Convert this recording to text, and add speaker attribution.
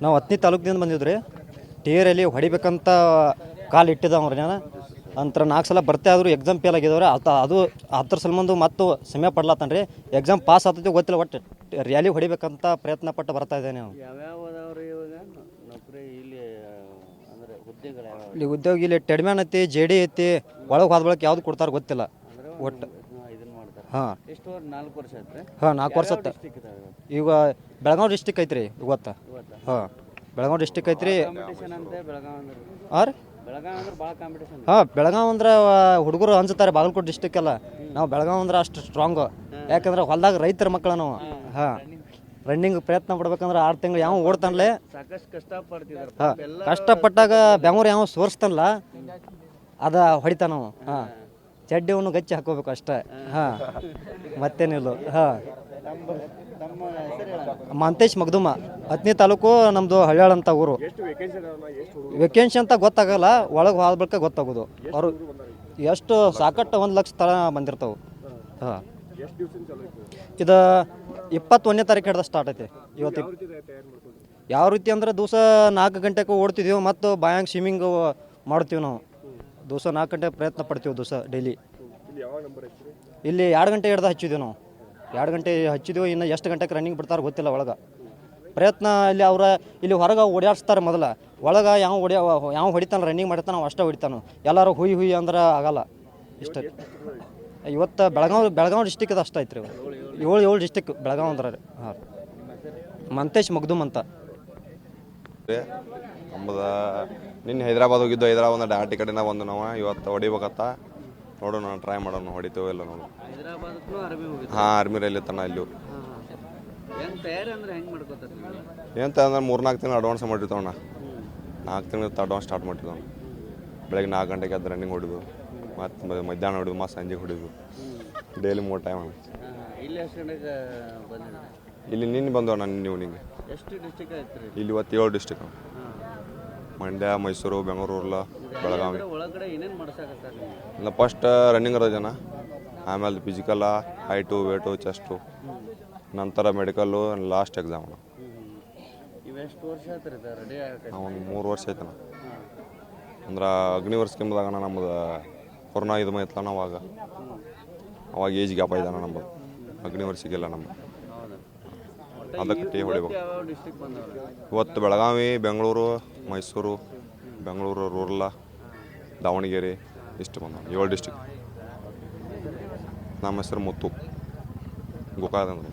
Speaker 1: ನಾವು ಹತ್ತನೇ ತಾಲೂಕಿನಿಂದ ಬಂದಿದ್ರಿ. ಟೀರಲ್ಲಿ ಹೊಡಿಬೇಕಂತ ಕಾಲು ಇಟ್ಟಿದ್ದವ್ರಿ ನಾನು ಅಂತರ 4 ಸಲ ಬರ್ತೆ ಆದರೂ ಎಕ್ಸಾಮ್ ಫೇಲ್ ಆಗಿದವ್ರಿ. ಅದು 10 ಸಲ ಮತ್ತು ಸಮಯ ಪಡ್ಲತ್ತಾನ ರೀ. ಎಕ್ಸಾಮ್ ಪಾಸ್ ಆಗ್ತೈತಿ ಗೊತ್ತಿಲ್ಲ, ಒಟ್ಟು ರ್ಯಾಲಿ ಹೊಡಿಬೇಕಂತ ಪ್ರಯತ್ನ ಪಟ್ಟು ಬರ್ತಾ ಇದ್ದೇನೆ. ಇಲ್ಲಿ ಉದ್ಯೋಗ ಇಲ್ಲಿ ಟೆಡ್ಮ್ಯಾನ್ ಐತಿ, JD ಐತಿ. ಒಳಗೆ ಹೋದ ಬಳಕ ಯಾವ್ದು ಕೊಡ್ತಾರೆ ಗೊತ್ತಿಲ್ಲ ಒಟ್ಟು. ಹಾಂ 4 ವರ್ಷ ಆಯ್ತು. ಈಗ ಬೆಳಗಾವಿ ಡಿಸ್ಟಿಕ್ ಐತ್ರಿ ಇವತ್ತು. ಹಾಂ ಬೆಳಗಾವಿ ಡಿಸ್ಟಿಕ್ ಐತ್ರಿ. ಹಾಂ ಬೆಳಗಾವಿ ಅಂದ್ರೆ ಹುಡುಗರು ಅನ್ಸುತ್ತಾರೆ ಬಾಗಲಕೋಟೆ ಡಿಸ್ಟಿಕ್ ಎಲ್ಲ. ನಾವು ಬೆಳಗಾವಿ ಅಂದ್ರೆ ಅಷ್ಟು ಸ್ಟ್ರಾಂಗು, ಯಾಕಂದ್ರೆ ಹೊಲದಾಗ ರೈತರ ಮಕ್ಕಳು ನಾವು. ಹಾಂ ರನ್ನಿಂಗ್ ಪ್ರಯತ್ನ ಪಡ್ಬೇಕಂದ್ರೆ 6 ತಿಂಗಳು ಯಾವ ಓಡ್ತಾನಲ್ಲೇ ಹಾಂ ಕಷ್ಟಪಟ್ಟಾಗ ಬೆಂಗಳೂರು ಯಾವ ಸೋರಿಸ್ತಾನಲ್ಲ ಅದ ಹೊಡಿತಾನ ನಾವು. ಹಾಂ ಚಡ್ಡಿವನ್ನು ಗಚ್ಚಿ ಹಾಕೋಬೇಕು ಅಷ್ಟೇ. ಹಾಂ ಮತ್ತೇನಿಲ್ಲ. ಹಾಂ ಮಂತೇಶ್ ಮಗ್ದುಮ, 10ನೇ ತಾಲೂಕು ನಮ್ಮದು ಹಳ್ಯಾಳ ಅಂತ ಊರು. ವೇಕೆನ್ಸಿ ಅಂತ ಗೊತ್ತಾಗಲ್ಲ, ಒಳಗೆ ಹೋದ ಬಳಿಕ ಗೊತ್ತಾಗೋದು. ಅವರು ಎಷ್ಟು ಸಾಕಟ್ಟು 1 ಲಕ್ಷ ತಳ ಬಂದಿರ್ತಾವೆ. ಹಾಂ ಇದು 21ನೇ ತಾರೀಕು ಹಿಡ್ದು ಸ್ಟಾರ್ಟ್ ಐತೆ. ಇವತ್ತು ಯಾವ ರೀತಿ ಅಂದ್ರೆ ದಿವಸ 4 ಗಂಟೆಗೆ ಓಡ್ತಿದ್ದೀವಿ ಮತ್ತು ಬಾಯಾಂಗ್ ಸ್ವಿಮ್ಮಿಂಗ್ ಮಾಡ್ತೀವಿ ನಾವು. ದಿವಸ 4 ಗಂಟೆ ಪ್ರಯತ್ನ ಪಡ್ತೀವಿ ದಿವಸ ಡೈಲಿ. ಇಲ್ಲಿ 2 ಗಂಟೆ ಹಿಡ್ದು ಹಚ್ಚಿದ್ದೀವಿ ನಾವು. 2 ಗಂಟೆ ಹಚ್ಚಿದ್ದೀವಿ. ಇನ್ನು ಎಷ್ಟು ಗಂಟೆಗೆ ರನ್ನಿಂಗ್ ಬಿಡ್ತಾರೆ ಗೊತ್ತಿಲ್ಲ. ಒಳಗೆ ಪ್ರಯತ್ನ ಇಲ್ಲಿ ಇಲ್ಲಿ ಹೊರಗೆ ಓಡಾಡಿಸ್ತಾರೆ ಮೊದಲ. ಒಳಗೆ ಯಾವ ಹೊಡಿತಾನೆ ರನ್ನಿಂಗ್ ಮಾಡ್ತಾನೆ ನಾವು ಅಷ್ಟೇ ಹೊಡಿತಾನೆ. ಎಲ್ಲರೂ ಹುಯ್ ಅಂದ್ರೆ ಆಗಲ್ಲ. ಇಷ್ಟ ಇವತ್ತು ಬೆಳಗಾವಿ ಡಿಸ್ಟಿಕ್ ಅದು ಅಷ್ಟು ಐತೆ ರೀ. 7 ಡಿಸ್ಟಿಕ್ ಬೆಳಗಾವಿ ಅಂದ್ರೆ ರೀ. ಹಾಂ ಮಂತೇಶ್ ಮಗ್ದುಮ್ ಅಂತ.
Speaker 2: ನಮ್ಮದು ನಿನ್ನೆ ಹೈದ್ರಾಬಾದ್ ಹೋಗಿದ್ದು. ಹೈದ್ರಾಬಾದ್ ಡಾಟಿ ಕಡೆನ ಬಂದು ನಾವು ಇವತ್ತು ಹೊಡಿಬೇಕತ್ತ ನೋಡೋಣ, ಟ್ರೈ ಮಾಡೋಣ, ಹೊಡಿತೇವೆ ಇಲ್ಲ ನೋಡು. ಹಾಂ ಆರ್ಮಿ ರೈಲಿ ತನ ಅಲ್ಲಿ ಏನಂತ ಅಂದ್ರೆ 3-4 ತಿಂಗಳು ಅಡ್ವಾನ್ಸ್ ಮಾಡಿರ್ತಾವಣ್ಣ. 4 ತಿಂಗಳು ಅಡ್ವಾನ್ಸ್ ಸ್ಟಾರ್ಟ್ ಮಾಡಿರ್ತಾವ. ಬೆಳಗ್ಗೆ 4 ಗಂಟೆಗೆ ಅದು ರನ್ನಿಂಗ್ ಹೊಡಿದು, ಮತ್ತು ಮಧ್ಯಾಹ್ನ ಹೊಡಿದು, ಮತ್ತು ಸಂಜೆಗೆ ಹೊಡಿದು, ಡೈಲಿ 3 ಟೈಮ್ ಅಣ್ಣ. ಇಲ್ಲಿ ನಿನ್ನೆ ಬಂದವ ನಾನು ನಿಂಗೆ. ಇಲ್ಲಿ ಇವತ್ತು 7 ಡಿಸ್ಟಿಕ್: ಮಂಡ್ಯ, ಮೈಸೂರು, ಬೆಂಗಳೂರು, ಬೆಳಗಾವಿ. ಇಲ್ಲ ಫಸ್ಟ್ ರನ್ನಿಂಗ್ ಇರೋ ಜನ, ಆಮೇಲೆ ಫಿಸಿಕಲ್ಲ, ಹೈಟು, ವೇಟು, ಚೆಸ್ಟು, ನಂತರ ಮೆಡಿಕಲ್ಲು, ಲಾಸ್ಟ್ ಎಕ್ಸಾಮ್. ಒಂದು 3 ವರ್ಷ ಆಯ್ತಣ್ಣ. ಅಂದ್ರೆ ಅಗ್ನಿವರ್ ಸ್ಕೀಮ್ದಾಗಣ ನಮ್ಮದು ಕೊರೋನಾ ಇದು ಐತಲ್ಲ, ಅವಾಗ ಏಜ್ ಗ್ಯಾಪ್ ಆಯ್ತಾನ ನಮ್ಮದು. ಅಗ್ನಿವರ್ ಸಿಗಿಲ್ಲ ನಮ್ಮದು, ಅದಕ್ಕೆ ಟೀ ಹೊಡಿಬೇಕು. ಇವತ್ತು ಬೆಳಗಾವಿ, ಬೆಂಗಳೂರು, ಮೈಸೂರು, ಬೆಂಗಳೂರು ರೂರಲ್, ದಾವಣಗೆರೆ ಇಷ್ಟು ಬಂದ 7 ಡಿಸ್ಟಿಕ್. ನಮ್ಮ ಹೆಸರು ಮುತ್ತು ಗೋಕಾಕಂದ್ರೆ.